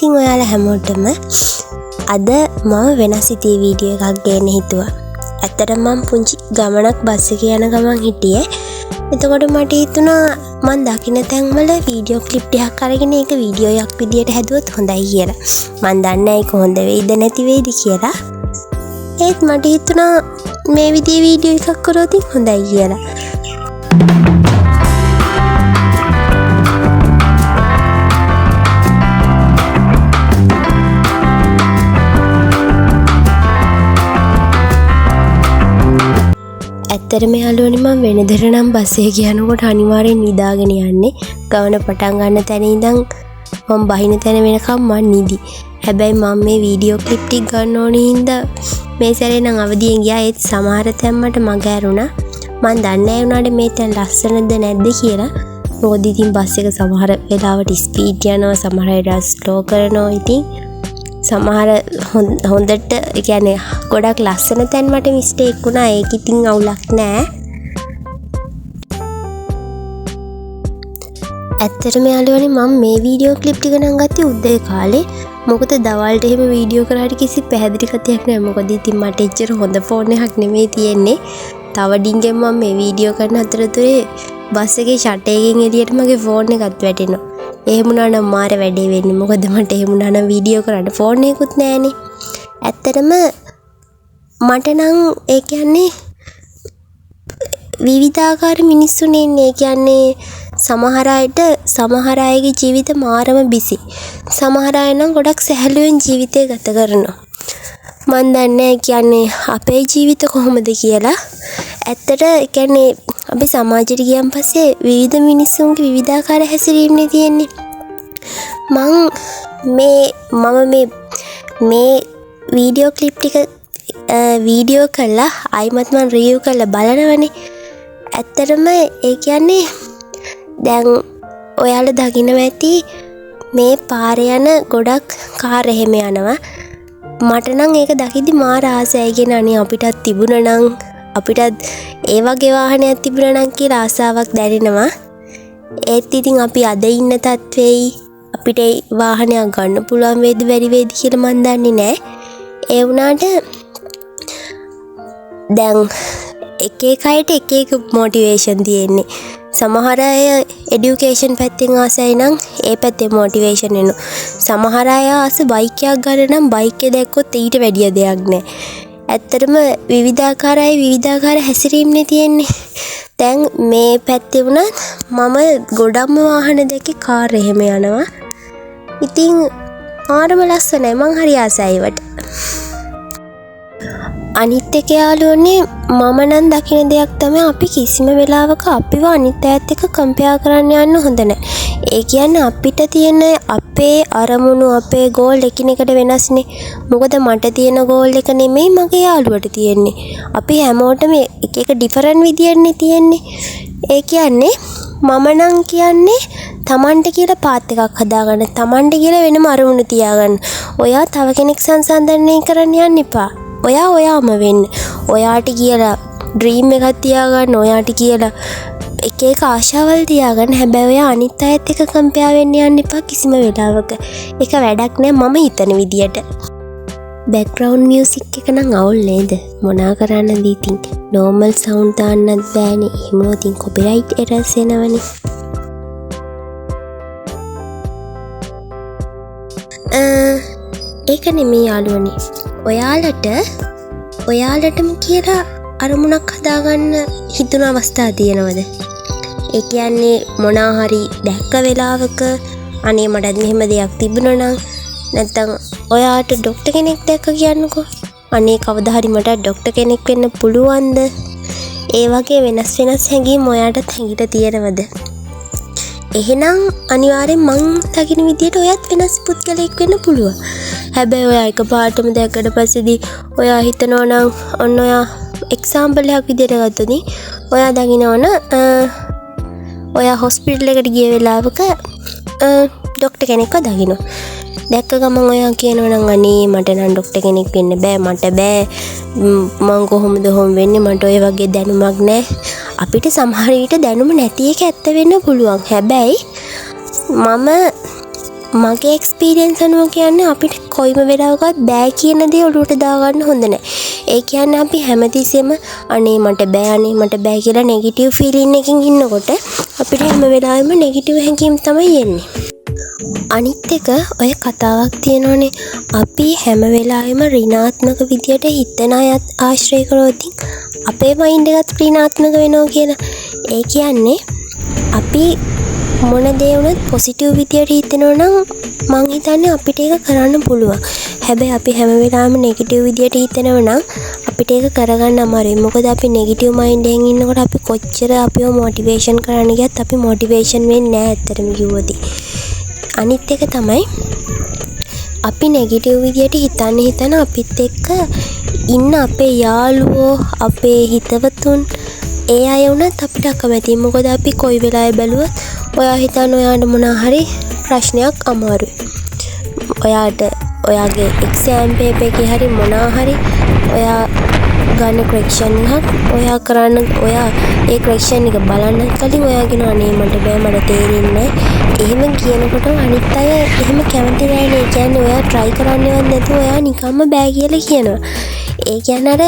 ඉතින් ඔයාලා හැමෝටම අද මම වෙනස් ඉතිරි වීඩියෝ එකක් ගේන්න හිතුවා. ඇත්තටම මම පුංචි ගමනක් බස් එකේ යන ගමන් හිටියේ. එතකොට මට හිතුණා මම දකින්න තැන්වල වීඩියෝ ක්ලිප් ටිකක් අරගෙන ඒක වීඩියෝ එකක් විදියට හැදුවොත් හොඳයි කියලා. මම දන්නේ නැහැ ඒක හොඳ වෙයිද නැති වෙයිද කියලා. ඒත් මට හිතුණා මේ විදිහේ වීඩියෝ එකක් කරොත් හොඳයි කියලා. ඇත්තටම යාළුවනේ මම වෙනදට නම් බස් එකේ යනකොට අනිවාර්යෙන් නිදාගෙන යන්නේ. ගමන පටන් ගන්න තැන ඉඳන් මම බහින තැන වෙනකම් මම නිදි. හැබැයි මම මේ වීඩියෝ ක්ලිප් ටික ගන්න ඕනේ හින්දා මේ සැරේ නම් අවදියෙන් ගියා. ඒත් සමහර තැන් මට මග ඇරුණා. මම දන්නේ නැහැ උනාට මේ තැන් ලස්සනද නැද්ද කියලා. මොකද ඉතින් බස් එක සමහර වෙලාවට ස්පීඩ් යනවා, සමහර වෙලාවට ස්ලෝ කරනවා. ඉතින් සමහර හොඳට කියන්නේ ගොඩක් ලස්සන තැන් මට මිස්ටේක් වුණා. ඒක ඉතින් අවුලක් නෑ. ඇත්තටම යාළුවනේ මම මේ වීඩියෝ ක්ලිප් ටික නම් ගත්තේ උදේ කාලේ. මොකද දවල්ට එහෙම වීඩියෝ කරාට කිසි පැහැදිලි කතියක් නෑ. මොකද ඉතින් මට එච්චර හොඳ ෆෝන් එකක් නෙමෙයි තියෙන්නේ. තව ඩිංගෙන් මම මේ වීඩියෝ කරන අතරතුරේ බස් එකේ ෂට් එකකින් එළියට මගේ ෆෝන් එකත් වැටෙනවා. එහෙම වුණා නම් මාර වැඩේ වෙන්නේ. මොකද මට එහෙම වුණා නම් වීඩියෝ කරන්න ෆෝන් එකකුත් නැහනේ. ඇත්තටම මට නම් ඒ කියන්නේ විවිධාකාර මිනිස්සුනේ ඉන්නේ. ඒ කියන්නේ සමහර අයට සමහර අයගේ ජීවිත මාරම බිසි. සමහර අය නම් ගොඩක් සැහැල්ලුවෙන් ජීවිතය ගත කරනවා. මන් දන්නේ කියන්නේ අපේ ජීවිත කොහොමද කියලා. ඇත්තට ඒ කියන්නේ අපි සමාජයට ගියන් පස්සේ විවිධ මිනිස්සුන්ගේ විවිධාකාර හැසිරීම්නේ තියෙන්නේ. මම මේ වීඩියෝ ක්ලිප් ටික වීඩියෝ කරලා ආයිමත් මම රිවිව් කරලා බලනවනේ. ඇත්තටම ඒ කියන්නේ දැන් ඔයාලා දකින්න ඇති මේ පාරේ යන ගොඩක් කාර් එහෙම යනවා. මට නම් ඒක දකිද්දි මාර ආසයි. කියන අනේ අපිටත් තිබුණා නම් අපිටත් ඒ වගේ වාහනයක් තිබුණා නම් කියලා ආසාවක් දැනෙනවා. ඒත් ඉතින් අපි අද ඉන්න තත්වෙයි අපිට වාහනයක් ගන්න පුළුවන් වේද බැරි වේද කියලා මන් දන්නේ නැහැ. ඒ වුණාට දැන් එක එක අයට එක එක මොටිවේෂන් තියෙන්නේ. සමහර අය এডুকেෂන් පැත්තෙන් ආසයි නම් ඒ පැත්තේ මොටිවේෂන් එනවා. සමහර අය ආස බයික් එකක් ගන්න නම් බයික් එක දැක්කොත් ඊට වැඩිය දෙයක් නැහැ. ඇත්තටම විවිධාකාර අය විවිධාකාර හැසිරීම්නේ තියෙන්නේ. දැන් මේ පැත්තේ වුණත් මම ගොඩක්ම වාහන දැක්කේ කාර් එහෙම යනවා. ඉතින් ආරම ලස්සනයි. මං හරි ආසයි ඒවට. අනිත් එක යාළුවනේ මම නම් දකින දෙයක් තමයි අපි කිසිම වෙලාවක අපිව අනිත් අයත් එක්ක කම්පෙයාර් කරන්න යන්න හොඳ නැහැ. ඒ කියන්නේ අපිට තියෙන අපේ අරමුණු අපේ ගෝල් එකිනෙකට වෙනස්නේ. මොකද මට තියෙන ගෝල් එක නෙමෙයි මගේ යාළුවට තියෙන්නේ. අපි හැමෝටම එක එක ඩිෆරන්ට් විදියන්නේ තියෙන්නේ. ඒ කියන්නේ මම නම් කියන්නේ තමන්ට කියලා පාත් එකක් හදාගන්න. තමන්ට කියලා වෙනම අරමුණු තියාගන්න. ඔයා තව කෙනෙක් සංසන්දනය කරන්න යන්න එපා. ඔයා ඔයාම වෙන්න. ඔයාට කියලා ඩ්‍රීම් එකක් තියාගන්න. ඔයාට කියලා එක එක ආශාවල් තියාගන්න. හැබැයි ඔයා අනිත් අයත් එක්ක කම්පෙයාර් වෙන්න යන්න එපා කිසිම වෙලාවක. ඒක වැඩක් නෑ මම හිතන විදියට. බෑග්ග්‍රවුන්ඩ් මියුසික් එක නම් අවුල් නේද? මොනා කරන්නද ඉතින්? නෝමල් සවුන්ඩ් දාන්නත් බෑනේ. එහෙම වුණොත් කොපිරයිට් එරර්ස් එනවනේ. ඒක නෙමෙයි යාළුවනේ. ඔයාලටම කියලා අරමුණක් හදාගන්න හිතුන අවස්ථා තියෙනවද? ඒ කියන්නේ මොනා හරි දැක්ක වෙලාවක අනේ මටත් මෙහෙම දෙයක් තිබුණා නම් නැත්තම් ඔයාට ડોක්ටර් කෙනෙක් දැක්ක කියන්නකෝ. අනේ කවදා හරි මට ડોක්ටර් කෙනෙක් වෙන්න පුළුවන්ද? ඒ වගේ වෙනස් හැඟීම් ඔයාටත් හැඟිලා තියෙනවද? එහෙනම් අනිවාර්යෙන් මං දකින විදියට ඔයත් වෙනස් පුද්ගලෙක් වෙන්න පුළුවන්. හැබැයි ඔයා එකපාරටම දැක්කට පස්සේදී ඔයා හිතනවා නම් ඔන්න ඔයා එක්සැම්පල් එකක් විදියට ගත්තොත් ඔයා දකින්නවන ඔයා හොස්පිටල් එකට ගිය වෙලාවක ડોක්ටර් කෙනෙක්ව දකින්න. දැක්ක ගමන් ඔයා කියනවා නම් අනේ මට නම් ડોක්ටර් කෙනෙක් වෙන්න බෑ. මට බෑ. මං කොහොමද හොම් වෙන්නේ? මට ඔය වගේ දැනුමක් නැහැ. අපිට සමහර විට දැනුම නැති එක ඇත්ත වෙන්න පුළුවන්. හැබැයි මම මගේ එක්ස්පීරියන්ස් අනුව කියන්නේ අපිට කොයිම වෙලාවකවත් බෑ කියන දේ ඔලුවට දාගන්න හොඳ නැහැ. ඒ කියන්නේ අපි හැමතිස්සෙම අනේ මට බෑ කියලා නෙගටිව් ෆීලින් එකකින් ඉන්නකොට අපිට හැම වෙලාවෙම නෙගටිව් හැඟීම් තමයි එන්නේ. අනිත් එක ඔය කතාවක් තියෙනවනේ අපි හැම වෙලාවෙම ඍණාත්මක විදියට හිතන අයත් ආශ්‍රය කරොත් අපේ මයින්ඩ් එකත් ඍණාත්මක වෙනවා කියලා. ඒ කියන්නේ අපි මොන දේ වුණත් පොසිටිව් විදියට හිතනවා නම් මං හිතන්නේ අපිට ඒක කරන්න පුළුවන්. හැබැයි අපි හැම වෙලාවෙම නෙගටිව් විදියට හිතනවා නම් අපිට ඒක කරගන්න අමාරුයි. මොකද අපි නෙගටිව් මයින්ඩ් එකෙන් ඉන්නකොට අපි කොච්චර අපිව මොටිවේෂන් කරන්න ගියත් අපි මොටිවේෂන් වෙන්නේ නැහැ ඇත්තටම කිව්වොත්. අනිත් එක තමයි අපි නෙගටිව් විදියට හිතන අපිත් එක්ක ඉන්න අපේ යාළුවෝ අපේ හිතවතුන් ඒ අය වුණත් අපිට අකමැතියි. මොකද අපි කොයි වෙලාවෙ බැලුවත් ඔයා හිතන ඔයාට මොනවා හරි ප්‍රශ්නයක් අමාරුයි. ඔයාට ඔයාගේ එක්සෑම් පේපර් එකේ හරි මොනවා හරි ඔයා ගන්න ක්වෙස්චන් එකක් ඔයා කරන්න ඔයා ඒ ක්වෙස්චන් එක බලන්න කලින් ඔයා කියනවා අනේ මට බෑ මට තේරෙන්නේ නැහැ. එහෙම කියනකොට අනිත් අය එහෙම කැමති නැහැ නේ. කියන්නේ ඔයා try කරන්නේවත් නැතුව ඔයා නිකම්ම බෑ කියලා කියනවා. ඒ කියන්නේ අර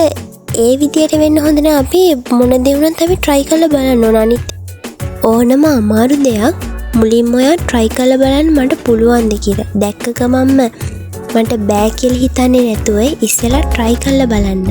ඒ විදියට වෙන්න හොඳ නැහැ. අපි මොන දේ වුණත් අපි try කරලා බලන්න ඕන. අනිත් ඕනම අමාරු දෙයක් මුලින්ම ඔයා try කරලා බලන්න මට පුළුවන්ද කියලා. දැක්ක ගමන්ම මට බෑ කියලා හිතන්නේ නැතුව ඉස්සෙල්ලා try කරලා බලන්න.